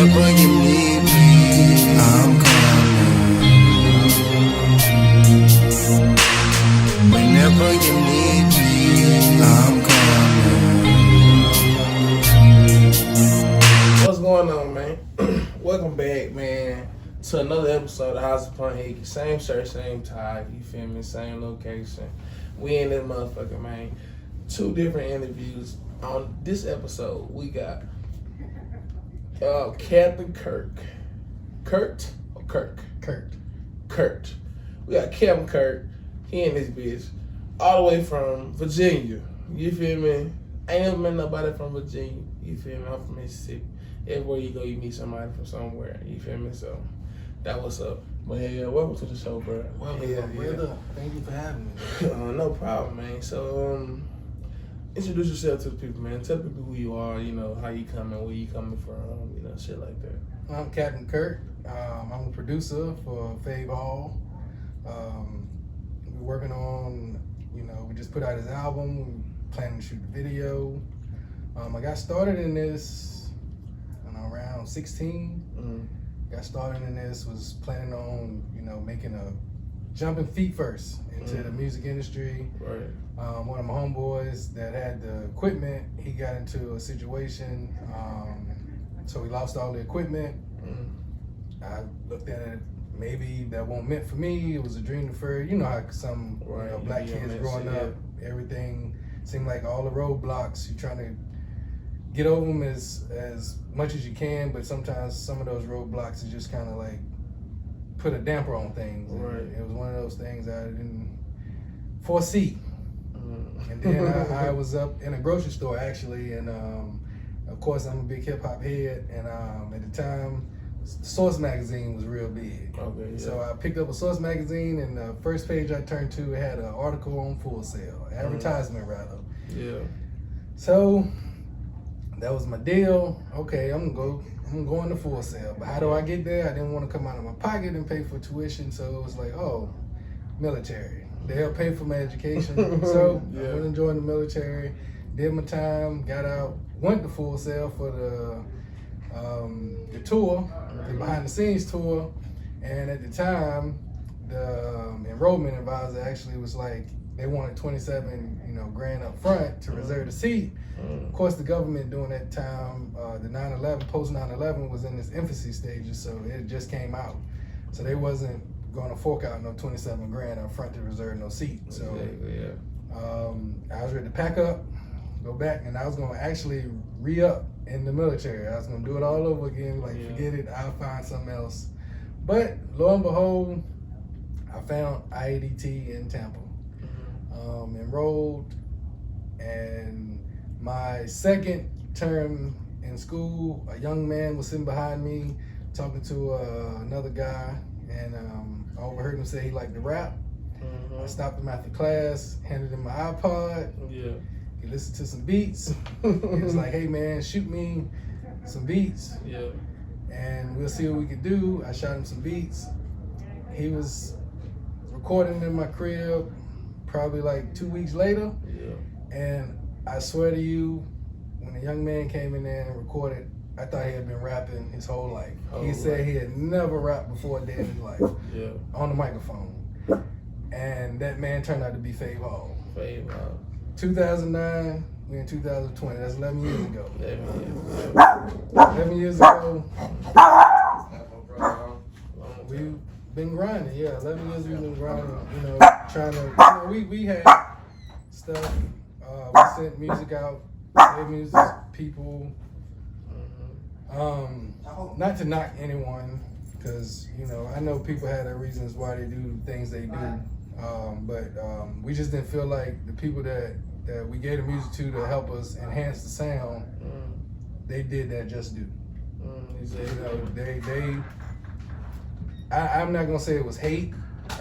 Whenever you need me, I'm coming. Whenever you need me, I'm coming. What's going on, man? Welcome back, man, to another episode of Hottest Ponhiki. Same shirt, same tie, you feel me? Same location. We in this motherfucker, man. Two different interviews. On this episode, we got Captain Curt. Curt or Kirk? Curt. We got Captain Curt. He in this bitch. All the way from Virginia. You feel me? I ain't never met nobody from Virginia. You feel me? I'm from Mississippi. Everywhere you go, you meet somebody from somewhere. You feel me? So, that what's up. But hey, welcome to the show, bro. Brother. Thank you for having me. No problem, man. So, introduce yourself to the people, man. Tell people who you are, you know, how you coming, where you coming from, you know, shit like that. I'm Captain Curt. I'm a producer for Fave Hall. We're working on, we just put out his album. We're planning to shoot the video. I got started in this around 16. Got started in this, was planning on, making a jumping feet first into the music industry. Right. One of my homeboys that had the equipment, he got into a situation, so we lost all the equipment. I looked at it, maybe that wasn't meant for me. It was a dream deferred. You know how some black kids growing up, everything seemed like all the roadblocks, you're trying to get over them as much as you can, but sometimes some of those roadblocks is just kind of like put a damper on things. Right. It was one of those things I didn't foresee. And then I was up in a grocery store actually, and of course I'm a big hip hop head, and at the time, Source magazine was real big. Okay, yeah. So I picked up a Source magazine, and the first page I turned to had an article on Full Sail, advertisement rather. Yeah. So that was my deal. Okay, I'm going to Full Sail, but how do I get there? I didn't want to come out of my pocket and pay for tuition, so it was like, military. They helped pay for my education. So I went and joined the military, did my time, got out, went to Full Sail for the tour, the behind the scenes tour, and at the time, the enrollment advisor actually was like, they wanted 27, grand up front to reserve the seat. Of course, the government during that time, the 9/11, post 9/11 was in its infancy stages, so it just came out. So they wasn't going to fork out no 27 grand up front to reserve no seat. So I was ready to pack up, go back, and I was going to actually re-up in the military. I was going to do it all over again, forget it, I'll find something else. But lo and behold, I found IADT in Tampa. Enrolled, and my second term in school, a young man was sitting behind me talking to another guy, and I overheard him say he liked to rap. I stopped him after class, handed him my iPod. Yeah. He listened to some beats. He was like, hey man, shoot me some beats. Yeah. And we'll see what we could do. I shot him some beats. He was recording in my crib probably like 2 weeks later. Yeah. And I swear to you, when a young man came in there and recorded, I thought he had been rapping his whole life. He said he had never rapped before a day in his life on the microphone. And that man turned out to be Fave Hall. 2009, we're in 2020. That's 11 years ago. 11 years ago. We've been grinding, 11 years we've been grinding, trying to, we had stuff, we sent music out, gave music people, not to knock anyone, because, I know people have their reasons why they do things they do, but we just didn't feel like the people that we gave the music to help us enhance the sound, they did that just due. I'm not gonna say it was hate.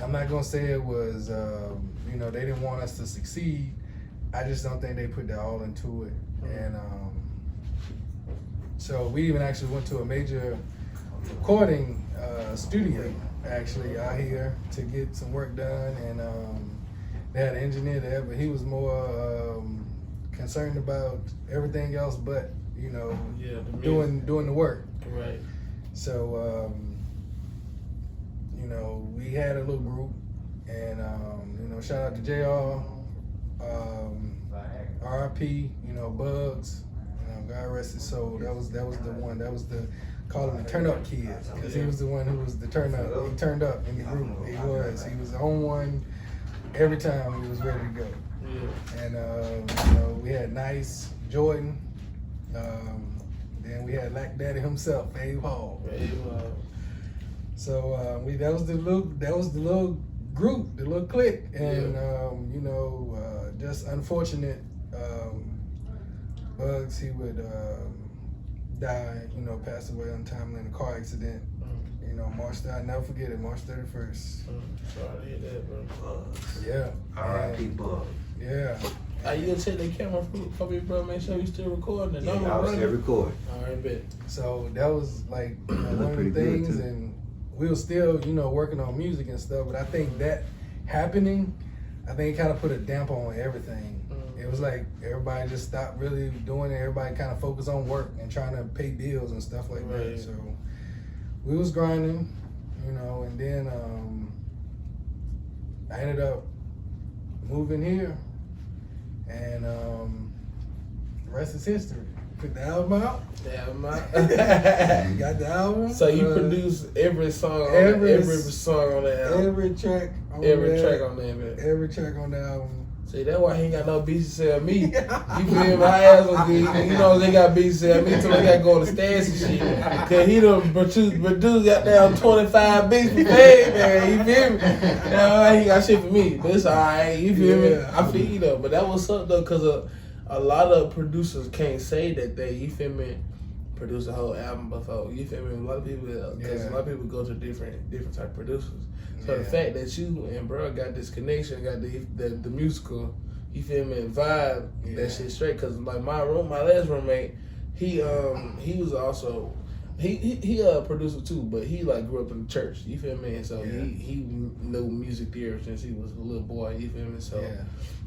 I'm not gonna say it was, they didn't want us to succeed. I just don't think they put their all into it. And so we even actually went to a major recording studio actually out here to get some work done, and they had an engineer there, but he was more concerned about everything else but doing the work. Right. So, you know, we had a little group, and you know, shout out to JR, RIP, you know, Bugs, you know, God rest his soul. That was the one. That was the call him the turn up kid, because he was the one who was the turn up. He turned up in the group. He was the only one. Every time he was ready to go. Yeah. And you know, we had Nice, Jordan. Then we had Lack Daddy himself, Abe Hall. So that was the little group, the little clique, and you know, just unfortunate. Bugs, he would die, you know, passed away untimely in a car accident. You know, I'll never forget it, March 31st. Sorry to hear that, bro. Yeah. R.I.P. Bugs. Yeah. You gonna check the camera for me, bro? Make sure you still recording it. Yeah, I was still recording. All right, bet. So that was like, you know, one of the things, and we were still, you know, working on music and stuff. But I think that happening, I think it kind of put a damper on everything. It was like everybody just stopped really doing it. Everybody kind of focused on work and trying to pay bills and stuff like that. So we was grinding, you know, and then I ended up moving here, and the rest is history. Put the album out. Got the album. So you produce every song on every song on the album. Every track on the album. See, that's why he ain't got no beats to sell me. You feel me? My ass was good. You know, they got beats to sell me till they got to go on the stats and shit. Cause he done produced got down 25 beats for paid, man. You feel me? Now, he ain't got shit for me. But it's alright. You feel me? I feel you though. But that was something though, cause a lot of producers can't say that they, you feel me, produce a whole album before. You feel me? A lot of people, cause a lot of people go to different type of producers. So the fact that you and bro got this connection, got the musical, you feel me, and vibe, that shit straight. Cause like my last roommate, he was also he a producer too, but he like grew up in the church. You feel me? And so he knew music theory since he was a little boy. You feel me? So,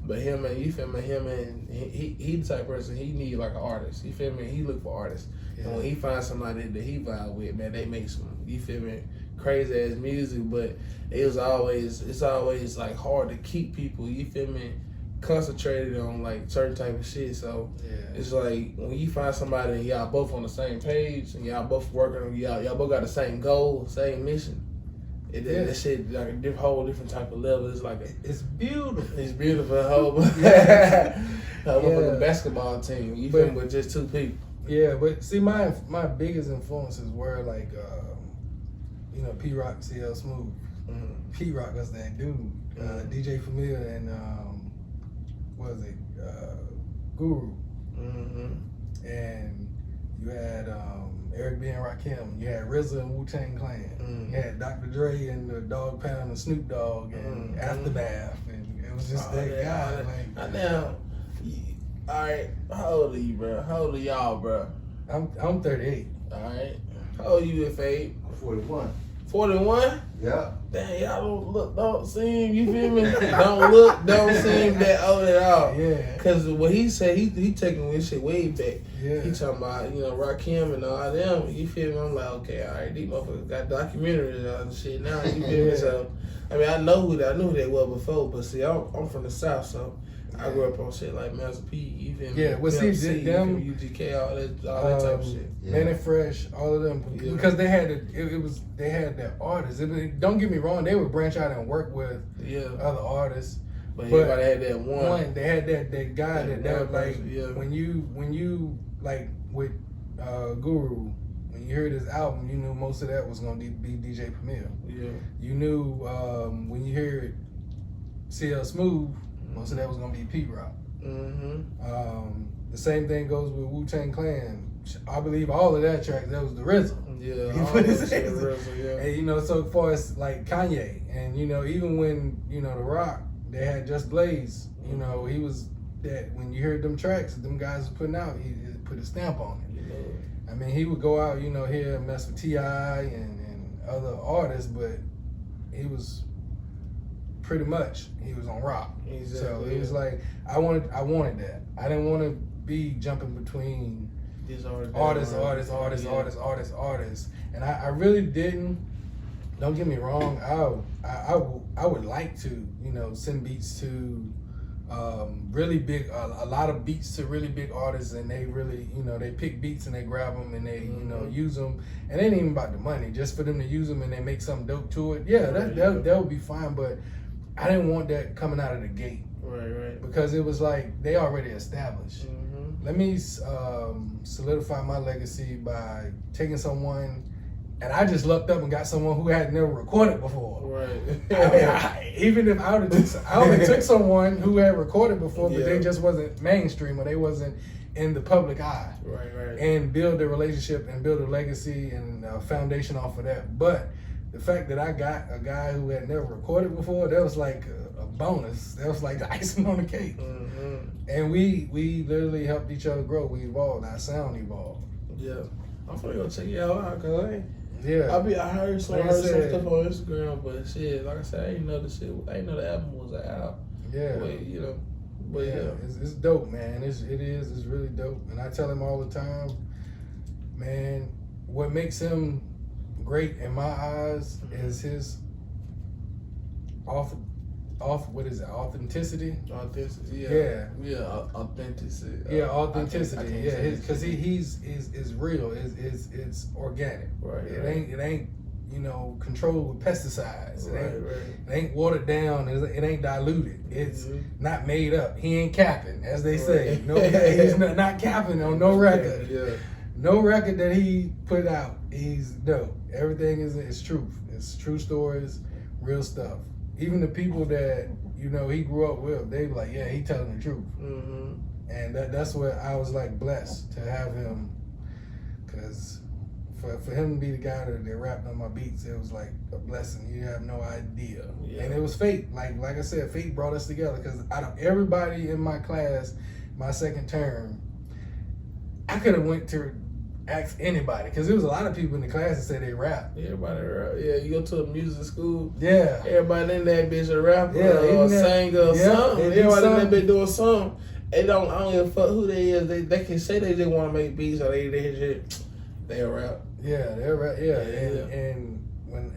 but him and you feel me, he the type of person he need like an artist. You feel me? He look for artists, and when he finds somebody that he vibe with, man, they make some. You feel me? Crazy ass music, but it's always like hard to keep people, you feel me, concentrated on like certain type of shit. So it's like when you find somebody and y'all both on the same page and y'all both working on y'all both got the same goal, same mission. That shit like a whole different type of level. It's like it's beautiful. It's beautiful. A whole basketball team. You feel me, with just two people. Yeah, but see, my biggest influences were like, you know, P-Rock, CL Smooth. P-Rock was that dude. DJ Familiar and what was it? Guru. And you had Eric B. and Rakim. You had RZA and Wu-Tang Clan. You had Dr. Dre and the Dog Pound and Snoop Dogg and Aftermath. And it was just that guy. Now, all right, how old are you, bro? How old are y'all, bro? I'm 38. All right. How old are you, F8? I'm 41. 41? Yeah. Damn, y'all don't seem, you feel me? don't seem that old at all. Yeah. Cause what he said, he taking this shit way back. Yeah. He talking about, you know, Rakim and all them. You feel me? I'm like, okay, all right, these motherfuckers got documentaries and shit now. You feel me? So, I mean, I knew who they were before, but see, I'm from the South, so I grew up on shit like Master P, you feel me? Yeah, well, see, them UGK, all that type of shit. Man and Fresh, all of them, because they had they had their artists. Don't get me wrong, they would branch out and work with other artists. But everybody had that one. They had that guy that like when you like with Guru. When you heard his album, you knew most of that was gonna be DJ Premier. Yeah. You knew when you heard CL Smooth, most of that was gonna be P-Rock. The same thing goes with Wu-Tang Clan. I believe all of that track, that was the RZA. Yeah, all that shit RZA, yeah. And you know, so far as like Kanye, and you know, even when, you know, The Rock, they had Just Blaze, you know, he was that, when you heard them tracks them guys were putting out, he put a stamp on it. I mean, he would go out, you know, here and mess with T.I. and other artists, but he was pretty much, he was on rock. Exactly. So it was like, I wanted that. I didn't want to be jumping between this artist, artists. And I really didn't. Don't get me wrong. I would like to, you know, send beats to really big, a lot of beats to really big artists, and they really, you know, they pick beats and they grab them and they, you know, use them. And it ain't even about the money, just for them to use them and they make something dope to it. Yeah, that would be fine. But I didn't want that coming out of the gate. Right. Because it was like they already established. Let me solidify my legacy by taking someone, and I just lucked up and got someone who had never recorded before. Right. Even if I would have took someone who had recorded before, but they just wasn't mainstream or they wasn't in the public eye. Right. And build a relationship and build a legacy and a foundation off of that. But the fact that I got a guy who had never recorded before, that was like a bonus. That was like the icing on the cake. And we literally helped each other grow. We evolved. Our sound evolved. Yeah. I'm finna go check y'all out, cause I heard some Like stuff on Instagram, but shit, like I said, I didn't know the album was out. Yeah. But, you know, yeah. It's dope, man. It's really dope. And I tell him all the time, man, what makes him great in my eyes is his authenticity. Authenticity, authenticity. Authenticity. Because he's real. It's organic. Right. It ain't you know, controlled with pesticides. It It ain't watered down. It ain't diluted. It's not made up. He ain't capping, as they say. No, he's not capping on no record. No record that he put out, he's dope. Everything is truth. It's true stories, real stuff. Even the people that, you know, he grew up with, they be like, yeah, he telling the truth. And that's what I was like blessed to have him, because for him to be the guy that rapped on my beats, it was like a blessing. You have no idea. And it was fate. Like I said, fate brought us together, because out of everybody in my class, my second term, I could have went to ask anybody, because there was a lot of people in the class that said they rap. Everybody rap. Yeah, you go to a music school. Yeah. Everybody in that bitch a rapper singer or singer or something. Everybody in that bitch doing something. I don't give a fuck who they is. They can say they just want to make beats or they just they rap. Yeah, they rap. Yeah. And when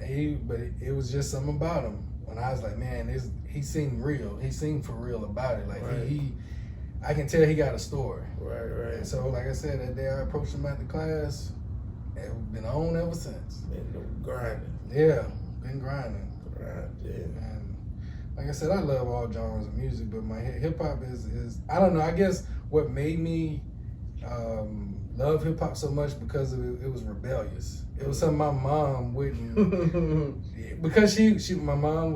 it was just something about him. When I was like, man, he seemed real. He seemed for real about it. Like I can tell he got a story. Right. And so, like I said, that day I approached him at the class, and been on ever since. Been grinding. Yeah, been grinding. Yeah. And like I said, I love all genres of music, but my hip hop is I don't know. I guess what made me love hip hop so much because it was rebellious. It was something my mom wouldn't because my mom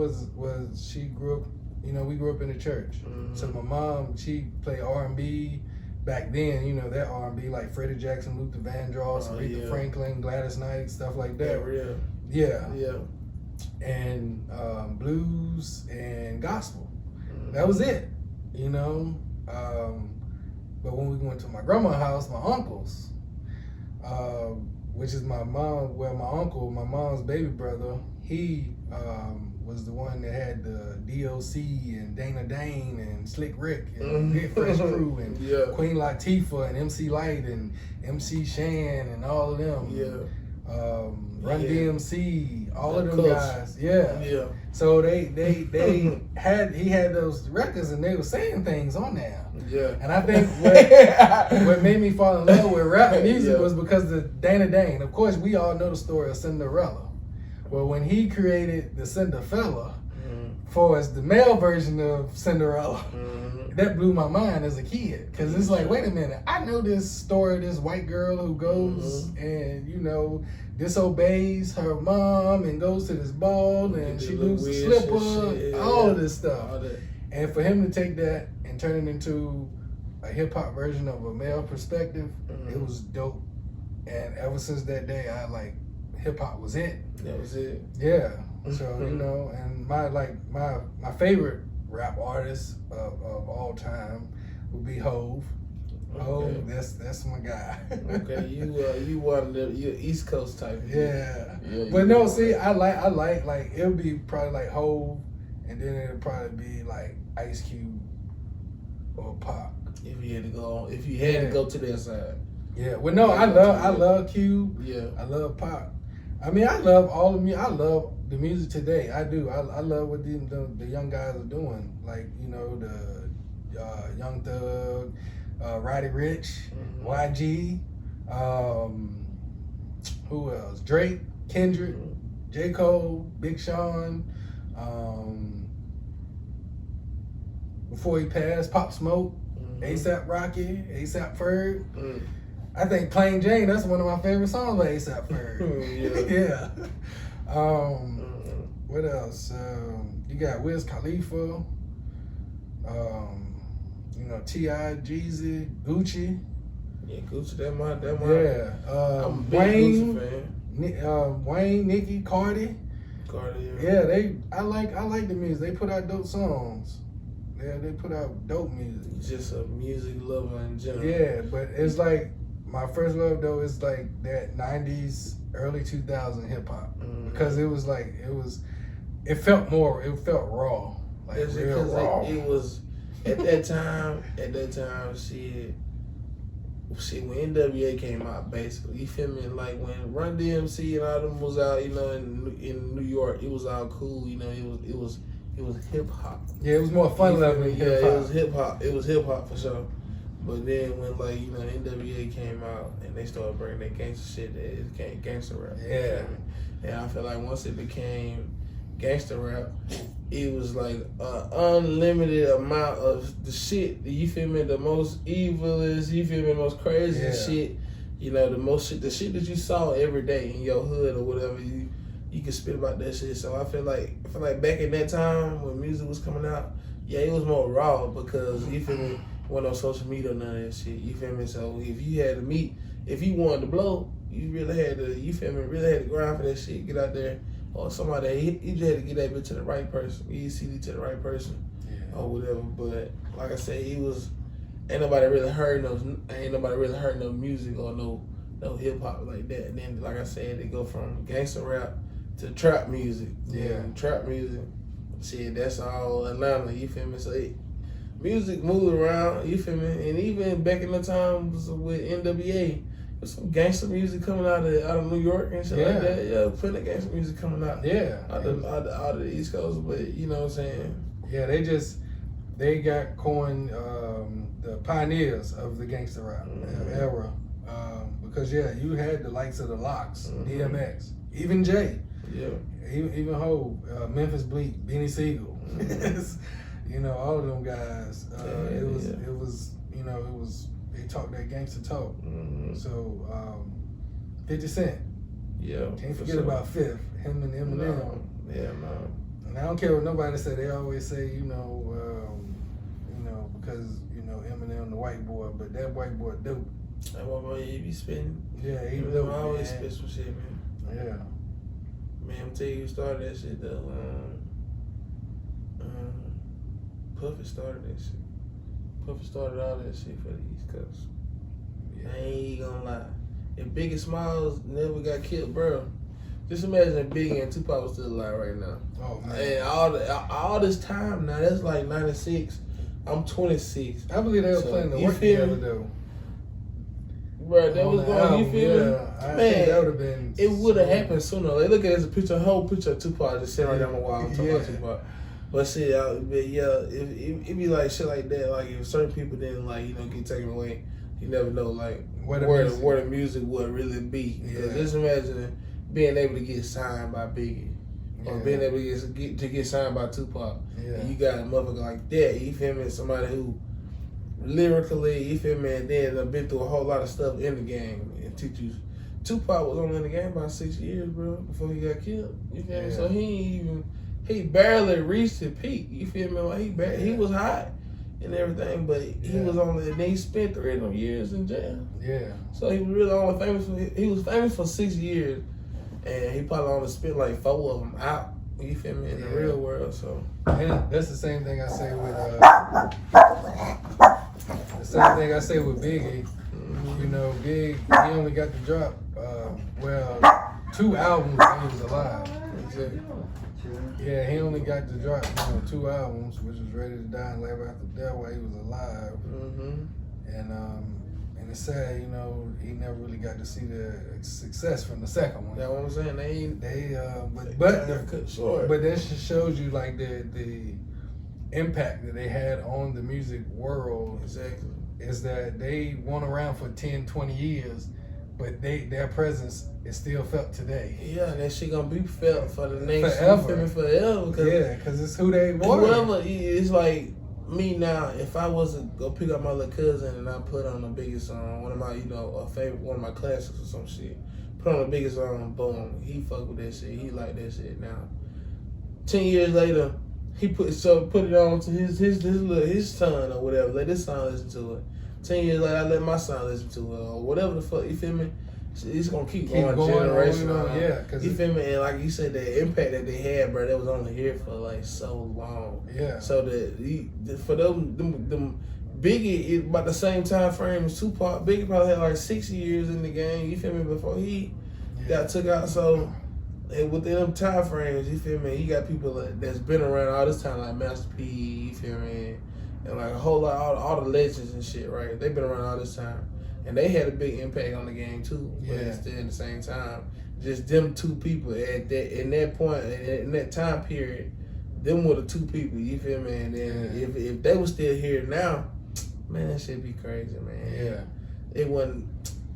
she grew up. You know, we grew up in the church. So my mom, she played R&B back then, you know, that R&B like Freddie Jackson, Luther Vandross, Aretha Franklin, Gladys Knight, stuff like that. Yeah. And blues and gospel. That was it, you know. But when we went to my grandma's house, my uncle's, which is my uncle, my mom's baby brother, he was the one that had the DOC and Dana Dane and Slick Rick and Big Fresh Crew and Queen Latifah and MC Light and MC Shan and all of them. Run DMC, all of them guys. Yeah. So he had those records and they were saying things on there. And I think what made me fall in love with rap music was because of Dana Dane. Of course, we all know the story of Cinderella. Well, when he created the Cinderfella for as the male version of Cinderella, that blew my mind as a kid. Because it's like, wait a minute, I know this story of this white girl who goes and, you know, disobeys her mom and goes to this ball and she loses a slipper, all of this stuff. And for him to take that and turn it into a hip-hop version of a male perspective, it was dope. And ever since that day, I like, hip-hop was it. That was it. Yeah. So, you know, and my favorite rap artist of all time would be Hov. Hov, that's my guy. Okay, you one of them, you're East Coast type. Yeah. But no, see, I like it would be probably like Hov, and then it'd probably be like Ice Cube or Pac. If you had to go to their side. Yeah. Well, no, I love Cube. Yeah. I love pop. I mean, I love all the music. I love the music today. I do. I love what the young guys are doing. Like, you know, the Young Thug, Roddy Ricch, YG, who else? Drake, Kendrick, J. Cole, Big Sean. Before he passed, Pop Smoke, A$AP Rocky, A$AP Ferg. I think Plain Jane, that's one of my favorite songs by A$AP Ferg. Yeah. What else? You got Wiz Khalifa, you know, T.I., Jeezy, Gucci. Yeah, Gucci, that my. Yeah. I'm a big Gucci fan. Wayne, Nicki, Cardi. Cardi, Yeah, I like the music. They put out dope songs. Yeah, they put out dope music. Just a music lover in general. Yeah, but it's like my first love though is like that 90s, early 2000 hip hop because it was like it felt raw, like it's real raw. It was at that time. Shit, when NWA came out, basically, you feel me? Like when Run DMC and all them was out, you know, in New York, it was all cool. You know, it was hip hop. Yeah, it was more fun loving hip hop. It was hip hop. It was hip hop for sure. But then when like, you know, NWA came out and they started bringing that gangster shit, it became gangster rap. Yeah. And I feel like once it became gangster rap, it was like an unlimited amount of the shit. You feel me? The most evilest, you feel me? The most crazy shit. You know, the shit that you saw every day in your hood or whatever. You can spit about that shit. So I feel like back in that time when music was coming out, yeah, it was more raw because you feel me, wasn't on social media or none of that shit. You feel me? So if you wanted to blow, you really had to, you feel me, really had to grind for that shit, get out there. Or somebody, you just had to get that bitch to the right person, get your CD to the right person, or whatever. But like I said, ain't nobody really heard no music or no hip hop like that. And then like I said, they go from gangster rap to trap music. Yeah. And trap music, shit, that's all Atlanta, you feel me? So music moved around, you feel me? And even back in the time with NWA, there's some gangster music coming out of New York and shit like that. Yeah, plenty of gangster music coming out. Yeah. Out of the East Coast, but you know what I'm saying? Yeah, they got coined the pioneers of the gangster rap era. Because you had the likes of the Locks, DMX, even Jay. Yeah. Even Hov, Memphis Bleak, Beanie Siegel. You know, all of them guys. It was they talked that gangster talk. So 50 Cent. Yeah. Can't forget about Fifth, him and Eminem. No. Yeah, no. And I don't care what nobody say. They always say, because Eminem the white boy, but that white boy dope. That white boy, he be spitting. Yeah, he Eminem dope. always spit some shit, man. Yeah. Man, I'm telling you, who started that shit though. Puffy started that shit. Puffy started all that shit for the East Coast. Yeah. I ain't gonna lie. If Biggie Smalls never got killed, bro, just imagine if Biggie and Tupac was still alive right now. Oh man. And all this time now, that's like 96. I'm 26. I believe they were playing the work together though. Bro, that was going, you feel me? I Man, think that would have been. It would have happened sooner. Like, look at this a whole picture of Tupac just sitting right down the wall. I'm talking about Tupac. But shit, it be like shit like that. Like if certain people didn't get taken away, you never know like where the music would really be. Because just imagine being able to get signed by Biggie or being able to get signed by Tupac. Yeah. And you got a motherfucker like that. You feel me? Somebody who lyrically, you feel me? And then I've been through a whole lot of stuff in the game and teach you. Tupac was only in the game about 6 years, bro, before he got killed. You feel me? So he barely reached his peak. You feel me? Like he was hot and everything, but he was only. And then he spent 3 of them years in jail. Yeah. So he was really only famous for. He was famous for 6 years, and he probably only spent like 4 of them out. You feel me? In the real world. So. And that's the same thing I say with. The same thing I say with Biggie. You know, Big, he only got to drop 2 albums when he was alive. Yeah, he only got to drop 2 albums, which was Ready to Die and Live After Death while he was alive. And it's sad, you know, he never really got to see the success from the second one. That's what I'm saying. But cut short. But that just shows you like the impact that they had on the music world. Exactly. Is that they weren't around for 10, 20 years, but their presence is still felt today. Yeah, that shit gonna be felt for the next forever. Forever. Because it's who they were. Whoever, it's like me now. If I was to go pick up my little cousin and I put on the biggest song, one of my, a favorite, one of my classics or some shit, put on the biggest song, boom, he fuck with that shit. He like that shit now. 10 years later, he put it on to his son or whatever. Let his son listen to it. 10 years later, I let my son listen to it or whatever the fuck. You feel me? It's gonna keep going generation. Yeah, you feel me? And like you said, the impact that they had, bro, that was only here for like so long. Yeah. So for them Biggie, about the same time frame as Tupac, Biggie probably had like 6 years in the game. You feel me? Before he got took out. So. And within them time frames, you feel me? You got people that's been around all this time, like Master P, you feel me? And like a whole lot, all the legends and shit, right? They've been around all this time. And they had a big impact on the game too. But it's still at the same time, just them two people at that, in that point, in that time period, them were the two people, you feel me? And then if they were still here now, man, that shit be crazy, man. Yeah. It wasn't,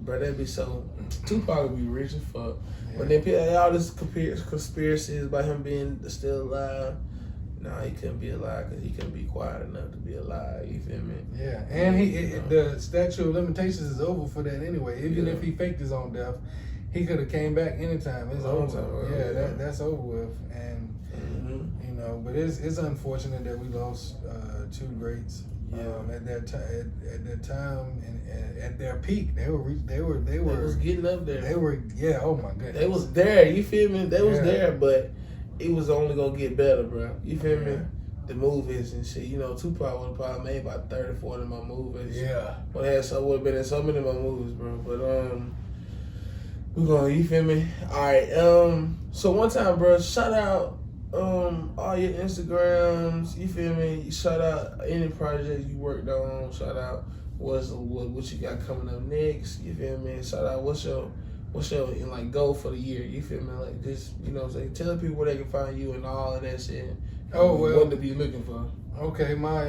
bro, that'd be so, Tupac would be rich as fuck. But then all this conspiracies about him being still alive, no, he couldn't be alive because he couldn't be quiet enough to be alive. You feel me? Yeah, and the statute of limitations is over for that anyway. Even if he faked his own death, he could have came back anytime. It's over. That's over with. And but it's unfortunate that we lost two greats. At that time, and at their peak, they was getting up there. They were, oh my goodness. They was there, you feel me? They was there, but it was only gonna get better, bro. You feel me? The movies and shit. Tupac would have probably made about 30, 40 more movies. Yeah. Would have been in so many more movies, bro. But we're gonna, you feel me? Alright, so one time, bro, shout out all your Instagrams, you feel me? Shout out any project you worked on. Shout out what you got coming up next. You feel me? Shout out what's your goal for the year. You feel me? Like just tell people where they can find you and all of that shit. What to be looking for. Okay, my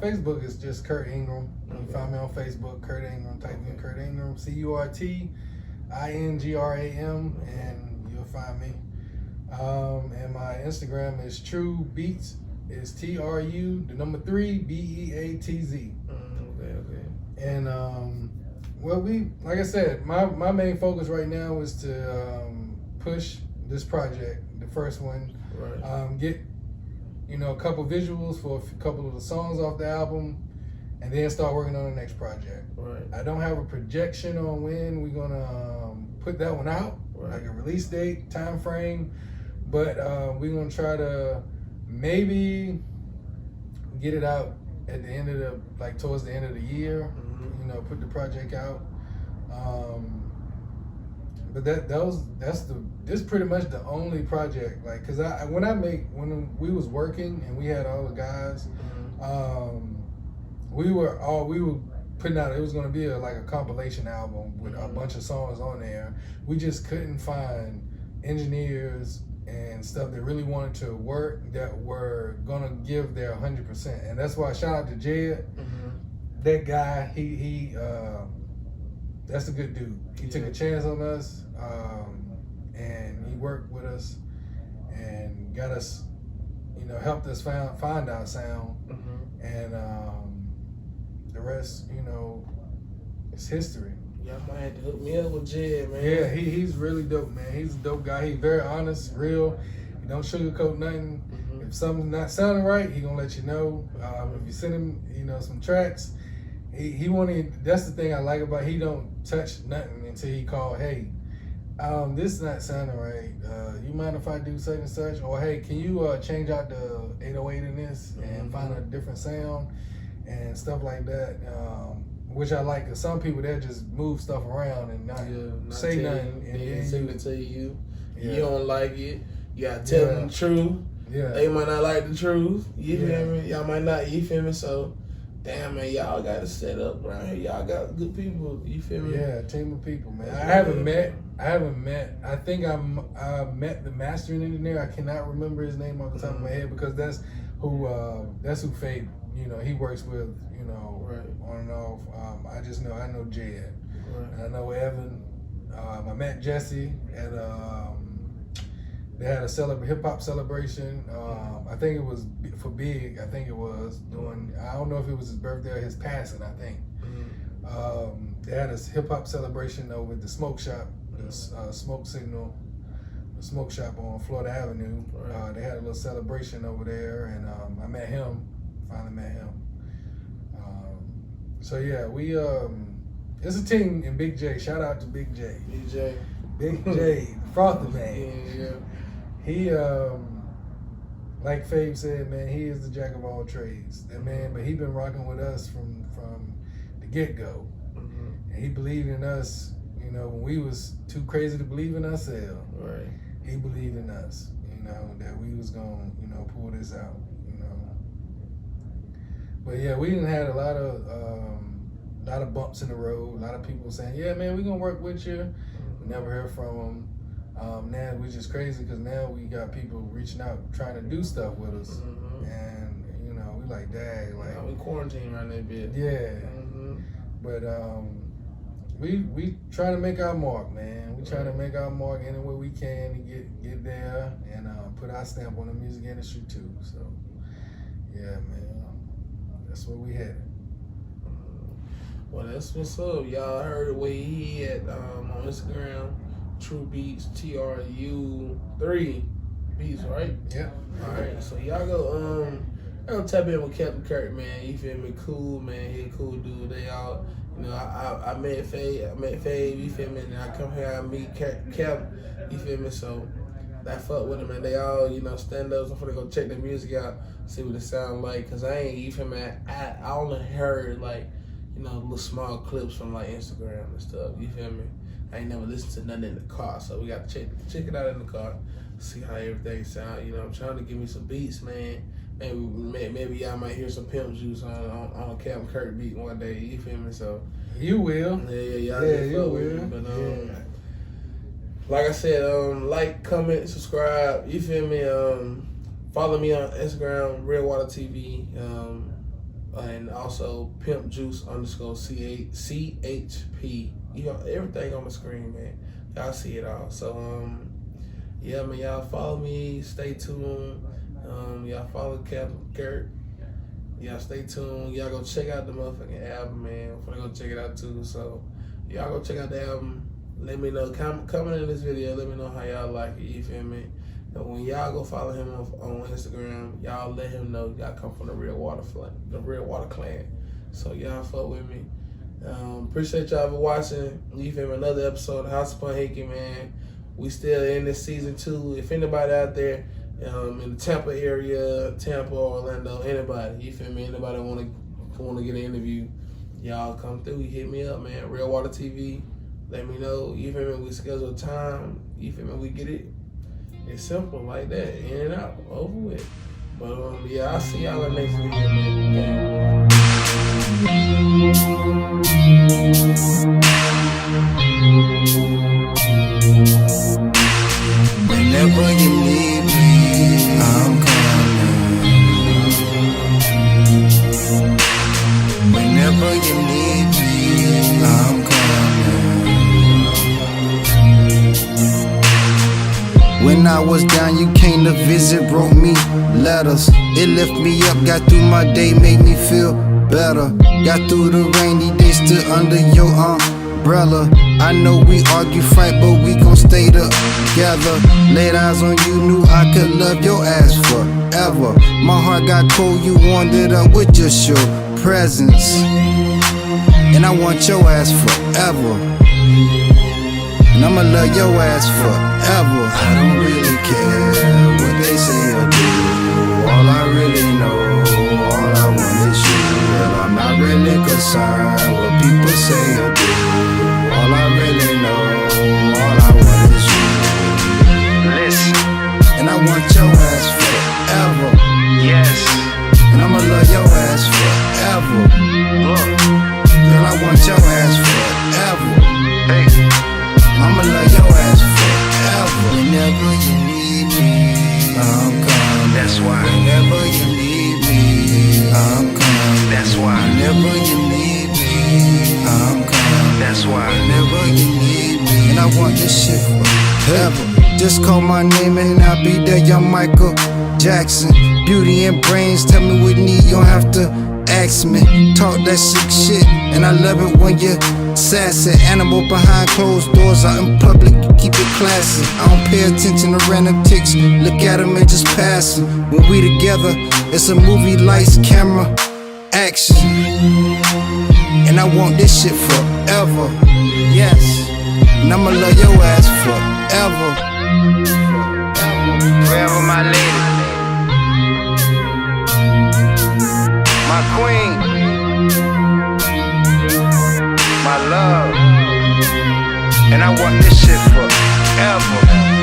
Facebook is just Curt Ingram. You can find me on Facebook, Curt Ingram. Type in Curt Ingram, CurtIngram, and you'll find me. And my Instagram is True Beats. It's TRU, the number 3, BEATZ. Okay. And like I said, my main focus right now is to push this project, the first one. Right. Get a couple visuals for a couple of the songs off the album, and then start working on the next project. Right. I don't have a projection on when we're gonna put that one out, like a release date, time frame. But we're gonna try to maybe get it out at the end of towards the end of the year. Put the project out. But this pretty much the only project. Cause when we was working and we had all the guys, we were putting out. It was gonna be a compilation album with a bunch of songs on there. We just couldn't find engineers and stuff that really wanted to work, that were gonna give their 100%. And that's why shout out to Jed. That guy, he that's a good dude. He took a chance on us, and he worked with us and got us, helped us find our sound. And the rest, is history. Y'all might have to hook me up with Jed, man. Yeah, he's really dope, man. He's a dope guy. He's very honest, real. He don't sugarcoat nothing. If something's not sounding right, he gonna let you know. If you send him, some tracks, he won't. That's the thing I like about. He don't touch nothing until he call. Hey, this is not sounding right. You mind if I do such and such? Or hey, can you change out the 808 in this and find a different sound and stuff like that. Which I like, cause some people that just move stuff around and not say nothing, and then send it to you. You don't like it. You gotta tell them the truth. Yeah, they might not like the truth. You feel me? Y'all might not. You feel me? So damn, man, y'all got it set up around here. Y'all got good people. You feel me? Yeah, team of people, man. I haven't met. I think I met the mastering engineer. I cannot remember his name off the top of my head because that's who Faye. You know, he works with. You know, right. On and off. I just know. I know Jed. Right. And I know Evan. I met Jesse at they had a hip hop celebration. I think it was for Big. I think it was doing. I don't know if it was his birthday or his passing. I think they had a hip hop celebration over at the Smoke Shop, the Smoke Signal, the Smoke Shop on Florida Avenue. Right. They had a little celebration over there, and I met him. Finally met him. So yeah, we it's a team in Big J. Shout out to Big J. Big J, Frother man. Yeah. He like Fave said, man, he is the jack of all trades. That man, but he been rocking with us from the get-go. Mm-hmm. And he believed in us, you know, when we was too crazy to believe in ourselves. Right. He believed in us, you know, that we was gonna, you know, pull this out, you know. But yeah, we didn't had a lot of bumps in the road. A lot of people saying, yeah, man, we gonna work with you. We never heard from them. Now which is crazy because now we got people reaching out trying to do stuff with us, Mm-hmm. and you know we like, dang, like we quarantine around that bit. yeah. Mm-hmm. But we try to make our mark, man. We try to make our mark any way we can to get there and put our stamp on the music industry too. So yeah, man, that's where we headed. Well, that's what's up. Y'all heard where he at on Instagram. True Beats, TRU3 Beats, right? Yeah. All right, so y'all go tap in with Captain Curt, man. You feel me? Cool, man. He a cool dude. They all, you know, I met Faye, you feel me? And I come here, I meet Cap, you feel me? So I fuck with them, and they all, you know, stand up. So I'm gonna go check their music out, see what it sound like, cause I ain't, you feel me? I only heard like, you know, little small clips from like Instagram and stuff. You feel me? I ain't never listened to nothing in the car, so we got to check it out in the car, see how everything sound. You know, I'm trying to give me some beats, man. Maybe y'all might hear some Pimp Juice on a Captain Curt beat one day. You feel me? So You will. yeah, you will. But Yeah. like I said, like, comment, subscribe. You feel me? Follow me on Instagram, Real Water TV, and also Pimp Juice _CHP. You know, everything on the screen, man. Y'all see it all. So yeah, man, y'all follow me. Stay tuned. Y'all follow Captain Curt. Y'all stay tuned. Y'all go check out the motherfucking album, man. I'm gonna go check it out too. So y'all go check out the album. Let me know. Comment in this video. Let me know how y'all like it. You feel me? And when y'all go follow him on Instagram, y'all let him know y'all come from the Real Water Clan. So y'all fuck with me. Appreciate y'all for watching. You feel me? Another episode of Hottest Ponhiki, man. We still in this season 2. If anybody out there in the Tampa area, Tampa, Orlando, anybody, you feel me? Anybody want to get an interview, y'all come through. You hit me up, man. Real Water TV. Let me know. You feel me? We schedule time. You feel me? We get it. It's simple like that. In and out. Over with. But yeah, I'll see y'all in the next video, man. Whenever you need me, I'm coming. Whenever you need me, I'm coming. When I was down, you came to visit, wrote me letters. It lift me up, got through my day, made me feel better. Got through the rainy days, stood under your umbrella. I know we argue, fight, but we gon' stay together. Laid eyes on you, knew I could love your ass forever. My heart got cold, you warmed it up with just your presence. And I want your ass forever. And I'ma love your ass forever. I don't really care what they say or do. All I really know, all I want is you. And I'm not really concerned what people say or do. All I really know, all I want is you. Listen. And I want your ass forever. Yes. And I'ma love your ass forever. want this shit forever. Just call my name and I'll be there, young Michael Jackson. Beauty and brains, tell me what need, you don't have to ask me. Talk that sick shit, and I love it when you're sassy. Animal behind closed doors, out in public, you keep it classy. I don't pay attention to random ticks, look at them and just pass them. When we together, it's a movie, lights, camera, action. And I want this shit forever, yes. And I'ma love your ass forever. Forever, my lady, my queen, my love. And I want this shit forever.